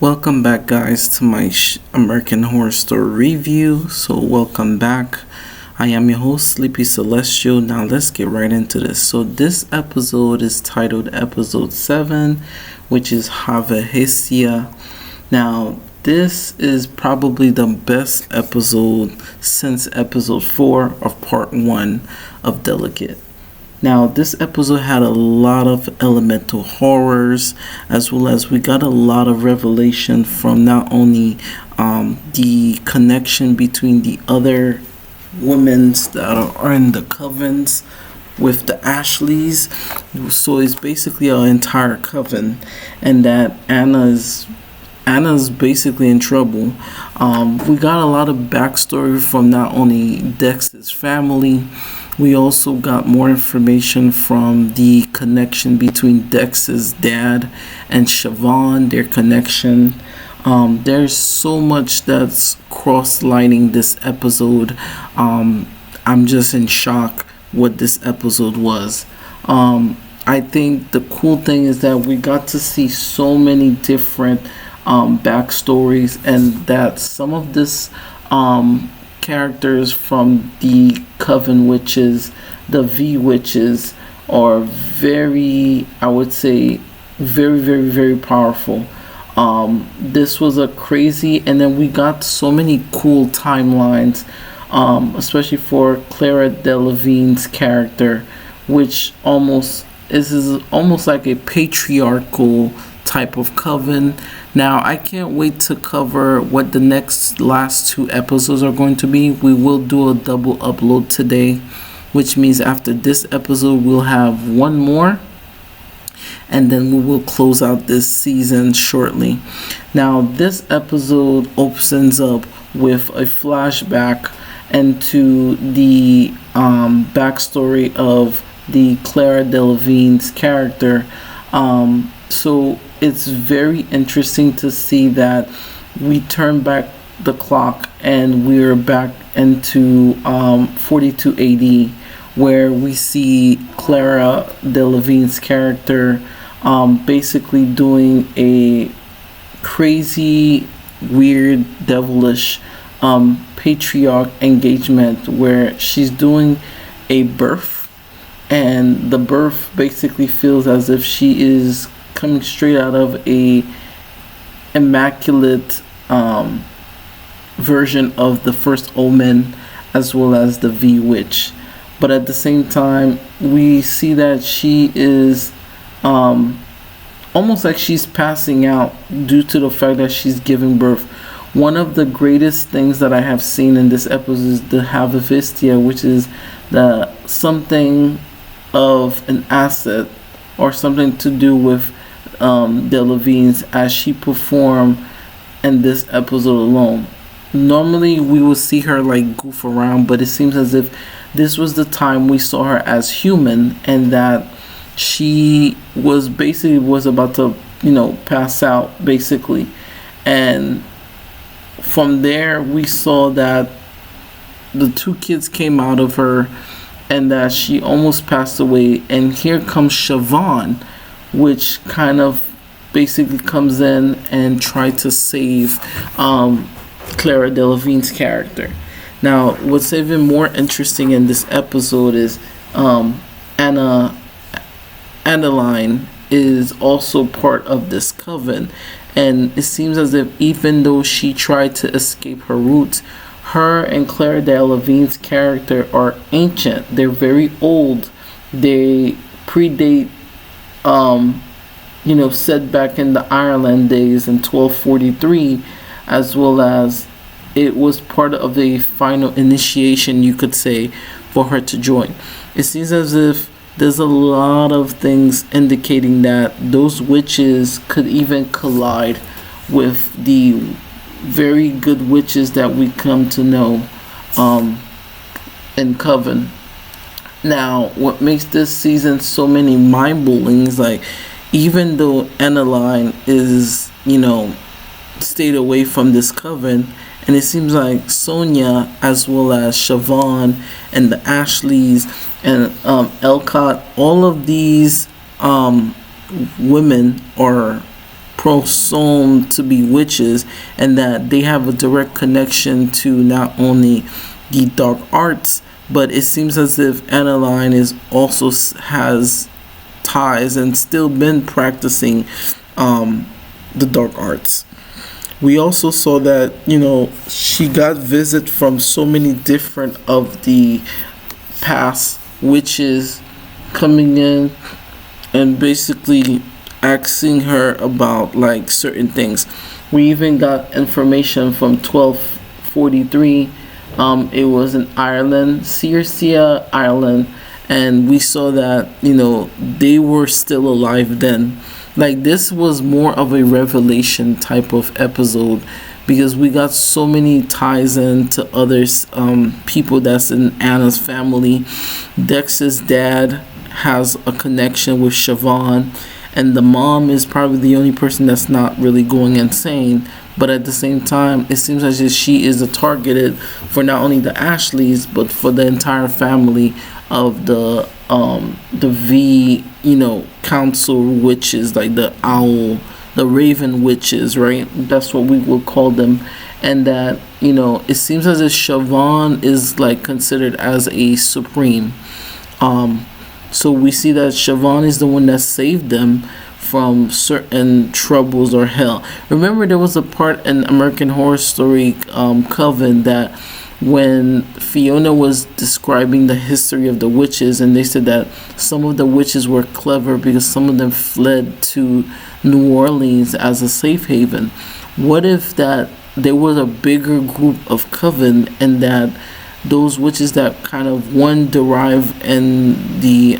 Welcome back, guys, to my American Horror Story review. So, welcome back. I am your host, Sleepy Celestial. Now, let's get right into this. So, this episode is titled Episode 7, which is Hestia. Now, this is probably the best episode since episode 4 of part 1 of Delicate. Now, this episode had a lot of elemental horrors, as well as we got a lot of revelation from not only the connection between the other women that are in the covens with the Ashleys. So it's basically an entire coven, and that Anna's basically in trouble. We got a lot of backstory from not only Dex's family. We also got more information from the connection between Dex's dad and Siobhan, their connection. There's so much that's cross-lining this episode. I'm just in shock what this episode was. I think the cool thing is that we got to see so many different backstories, and that some of this characters from the Coven Witches, the V Witches, are very, I would say, very, very, very powerful. This was a crazy, and then we got so many cool timelines, especially for Clara Delevingne's character, which is almost like a patriarchal type of coven. Now, I can't wait to cover what the last 2 episodes are going to be. We will do a double upload today, which means after this episode we'll have one more, and then we will close out this season shortly. Now, this episode opens up with a flashback into the backstory of the Clara Delevingne's character. So it's very interesting to see that we turn back the clock and we're back into 42 AD, where we see Clara Delevingne's character basically doing a crazy, weird, devilish patriarch engagement where she's doing a birth, and the birth basically feels as if she is coming straight out of a immaculate version of the first Omen, as well as the V Witch. But at the same time, we see that she is almost like she's passing out due to the fact that she's giving birth. One of the greatest things that I have seen in this episode is the Hestia, which is something of an asset or something to do with Delevingne's, as she performed in this episode alone. Normally we will see her like goof around, but it seems as if this was the time we saw her as human, and that she was about to pass out basically. And from there we saw that the 2 kids came out of her and that she almost passed away. And here comes Siobhan, which kind of basically comes in and try to save Clara Delevingne's character. Now, what's even more interesting in this episode is Annaline is also part of this coven, and it seems as if even though she tried to escape her roots, her and Clara Delevingne's character are ancient. They're very old. They predate set back in the Ireland days in 1243, as well as it was part of the final initiation, you could say, for her to join. It seems as if there's a lot of things indicating that those witches could even collide with the very good witches that we come to know in Coven. Now, what makes this season so many mind-blowing is, like, even though Annaline is, stayed away from this coven, and it seems like Sonia, as well as Siobhan and the Ashleys and Elcott, all of these women are presumed to be witches, and that they have a direct connection to not only the dark arts, but it seems as if Adeline is also has ties and still been practicing the dark arts. We also saw that, she got visit from so many different of the past witches coming in and basically asking her about like certain things. We even got information from 1243. It was in Ireland, Hestia, Ireland, and we saw that they were still alive then. Like, this was more of a revelation type of episode, because we got so many ties into others, people that's in Anna's family. Dex's dad has a connection with Siobhan, and the mom is probably the only person that's not really going insane. But at the same time, it seems as if she is a targeted for not only the Ashleys, but for the entire family of the V, council witches, like the owl, the raven witches, right? That's what we will call them. And that, it seems as if Siobhan is like considered as a supreme. So we see that Siobhan is the one that saved them from certain troubles or hell. Remember, there was a part in American Horror Story Coven that when Fiona was describing the history of the witches, and they said that some of the witches were clever because some of them fled to New Orleans as a safe haven. What if that there was a bigger group of Coven, and that those witches that kind of one derive in the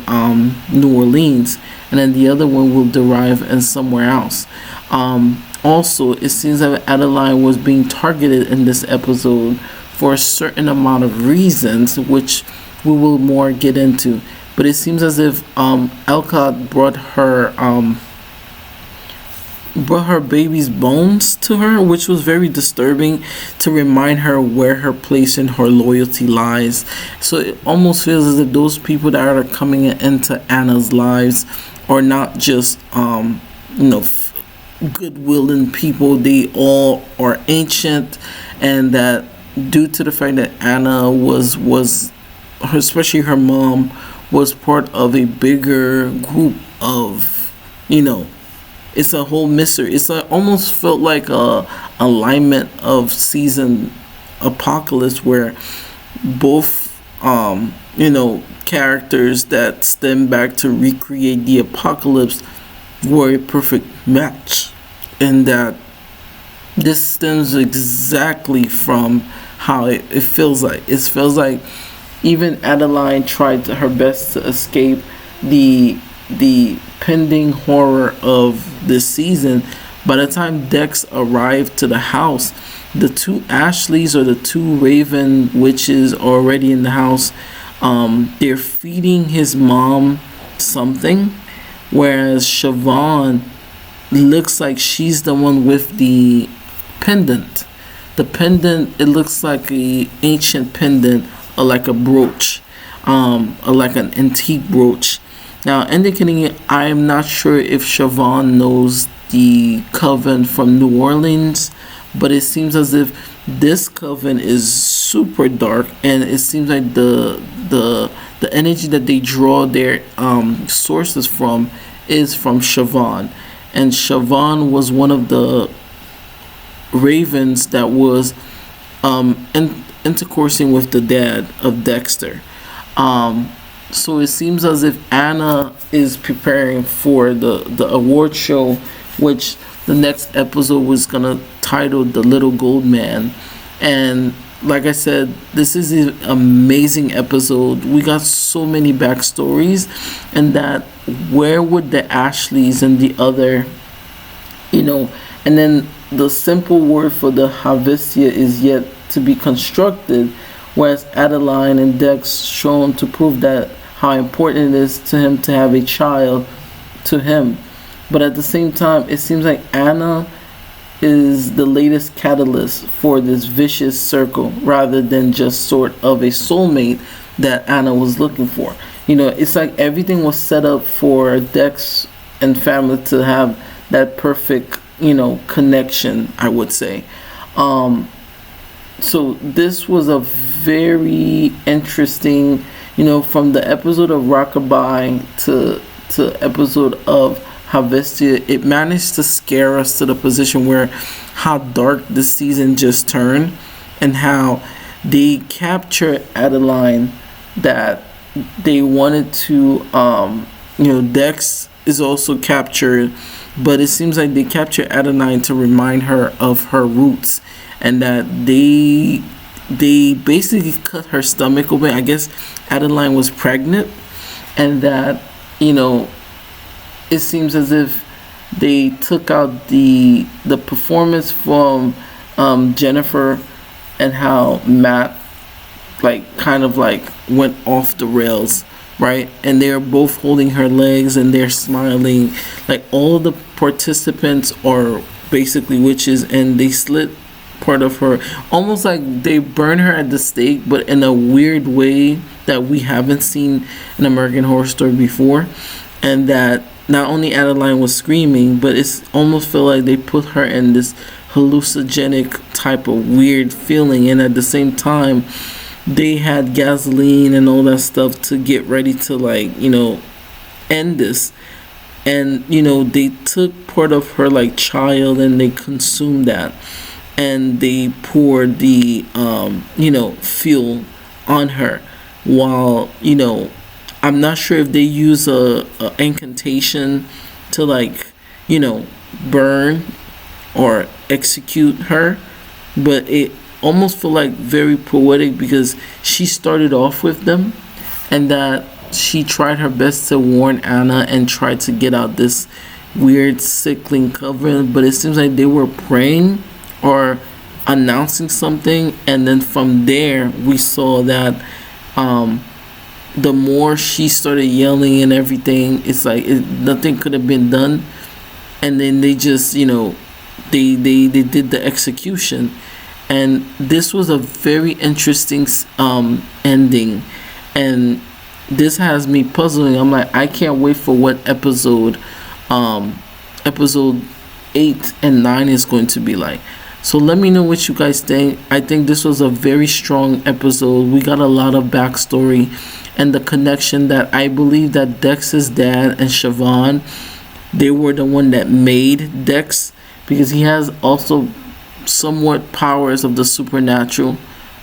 New Orleans, and then the other one will derive in somewhere else. Also, it seems that Adeline was being targeted in this episode for a certain amount of reasons, which we will more get into. But it seems as if Alcott brought her baby's bones to her, which was very disturbing, to remind her where her place and her loyalty lies. So it almost feels as if those people that are coming into Anna's lives are not just good-willing people. They all are ancient, and that due to the fact that Anna was especially her mom, was part of a bigger group of, it's a whole mystery. It's almost felt like a alignment of season Apocalypse, where both characters that stem back to recreate the apocalypse were a perfect match, and that this stems exactly from how it feels like. It feels like even Adeline tried her best to escape the pending horror of this season. By the time Dex arrived to the house, the two Ashleys, or the two Raven witches, are already in the house. They're feeding his mom something, whereas Siobhan looks like she's the one with the pendant. The pendant, it looks like a ancient pendant, or like a brooch, or like an antique brooch. Now, indicating it, I am not sure if Siobhan knows the coven from New Orleans, but it seems as if this coven is super dark, and it seems like the energy that they draw their sources from is from Siobhan. And Siobhan was one of the ravens that was intercoursing with the dad of Dexter. So it seems as if Anna is preparing for the award show, which the next episode was gonna title The Little Gold Man. And like I said, this is an amazing episode. We got so many backstories, and that where would the Ashleys and the other, and then the simple word for the Hestia is yet to be constructed, whereas Adeline and Dex shown to prove that how important it is to him to have a child to him. But at the same time, it seems like Anna is the latest catalyst for this vicious circle, rather than just sort of a soulmate that Anna was looking for. It's like everything was set up for Dex and family to have that perfect connection, I would say. So this was a very interesting, from the episode of Rockabye to episode of Hestia. It managed to scare us to the position where how dark this season just turned, and how they capture Adeline, that they wanted to, Dex is also captured, but it seems like they capture Adeline to remind her of her roots, and that they basically cut her stomach open. I guess Adeline was pregnant, and that it seems as if they took out the performance from Jennifer, and how Matt kind of went off the rails, right? And they're both holding her legs and they're smiling. All the participants are basically witches, and they slit part of her, almost like they burn her at the stake, but in a weird way that we haven't seen in American Horror Story before. And that not only Adeline was screaming, but it's almost feel like they put her in this hallucinogenic type of weird feeling, and at the same time they had gasoline and all that stuff to get ready to end this. And they took part of her child, and they consumed that, and they poured the fuel on her, while I'm not sure if they use a incantation to burn or execute her, but it almost feel very poetic, because she started off with them, and that she tried her best to warn Anna and tried to get out this weird sickling coven, but it seems like they were praying or announcing something, and then from there we saw that the more she started yelling and everything, it's nothing could have been done, and then they just they did the execution. And this was a very interesting ending, and this has me puzzling. I'm I can't wait for what episode 8 and 9 is going to be like. So let me know what you guys think. I think this was a very strong episode. We got a lot of backstory, and the connection that I believe that Dex's dad and Siobhan, they were the one that made Dex, because he has also somewhat powers of the supernatural,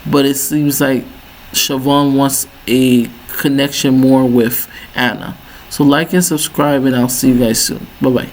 but it seems like Siobhan wants a connection more with Anna. So like and subscribe, and I'll see you guys soon. Bye bye.